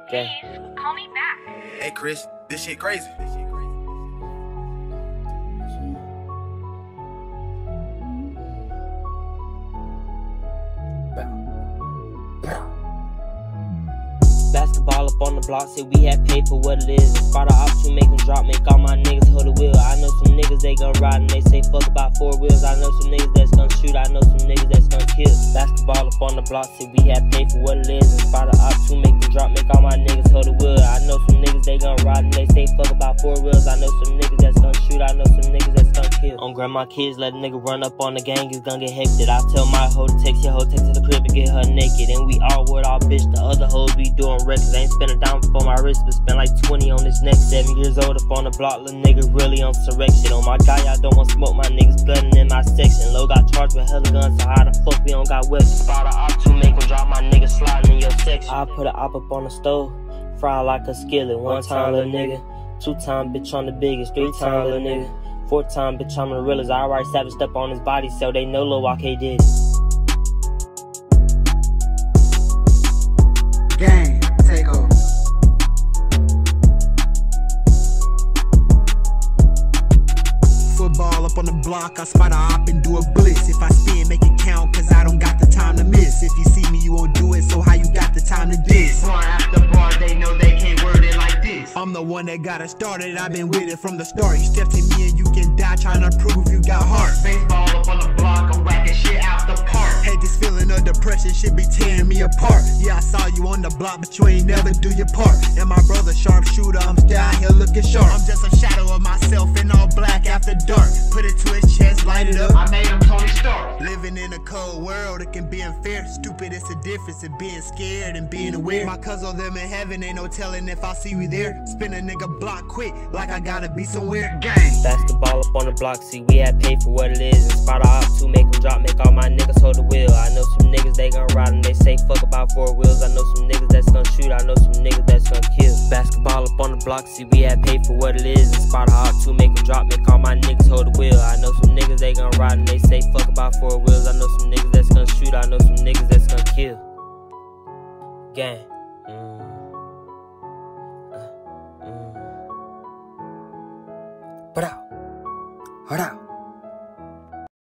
Please call me back. Hey Chris, this shit crazy. Basketball up on the block, say we had paid for what it is. Inspire the ops to make them drop, make all my niggas hold the wheel. I know some niggas they gon' ride and they say fuck about 4 wheels. I know some niggas that's gon' shoot, I know some niggas that's gon' kill. Basketball up on the block, say we had paid for what it is. Inspire the ops to make them drop, make all my niggas hold the wheel. I know some niggas they gon' ride and they say fuck about 4 wheels. I know some niggas that's gon' shoot, I know some niggas that's gon' kill. On grandma kids, let a nigga run up on the gang, it's gon' get hectic. I tell my hoe to text your hoe, text to the crib and get her naked. And we all with our bitch, the other hoes be doing records. I ain't spend a dime for my wrist, but spend like 20 on this neck. 7 years old up on the block, little nigga really on surrection. On my guy, I don't want smoke, my niggas blooding in my section. Low got charged with hella guns, so how the fuck we don't got weapons? Spot a op to make them drop, my niggas sliding in your section. I put a op up on the stove, fry like a skillet. 1 time little nigga, 2 time bitch on the biggest, 3 time little nigga, 4 time bitch I'm the realest. I already savage step on his body, so they know Lil Waka did it. Gang, take over. Football up on the block, I spot a op and do a blitz. If I spin, make it count, cause I don't got the time to miss. If you see me, you won't do it, so how you got the time to diss? Bar after bar, they know they can't word it like this. I'm the one that got it started, I've been with it from the start. You step to me and you can die trying to prove you got heart. Baseball up on the block, I'm whacking shit out the park. Hate this feeling of depression, shit be tearing me apart. Yeah, I saw you on the block, but you ain't never do your part. And my brother sharpshooter, I'm still out here looking sharp. I'm just a shadow of myself in all black after dark. Put it to his chest, light it up. I made him Tony Stark. Living in a cold world, it can be unfair. Stupid, it's the difference in being scared and being aware. My cousin them in heaven, ain't no telling if I see you there. Spin a nigga block quick, like I gotta be somewhere. Gang. Basketball up on the block, see we had paid for what it is. Inspire the ops to make them drop, make all my niggas hold the wheel. I know some niggas they gon' ride and they say fuck about 4 wheels. I know some niggas that's gon' shoot, I know some niggas that's gon' kill. Basketball up on the block, see we had paid for what it is. Inspire the ops to make them drop, make all my niggas hold the wheel. I know some niggas they gon' ride and they say fuck about 4 wheels. I know some niggas that's gon' shoot, I know some niggas that's gon' kill. Gang. Hold out.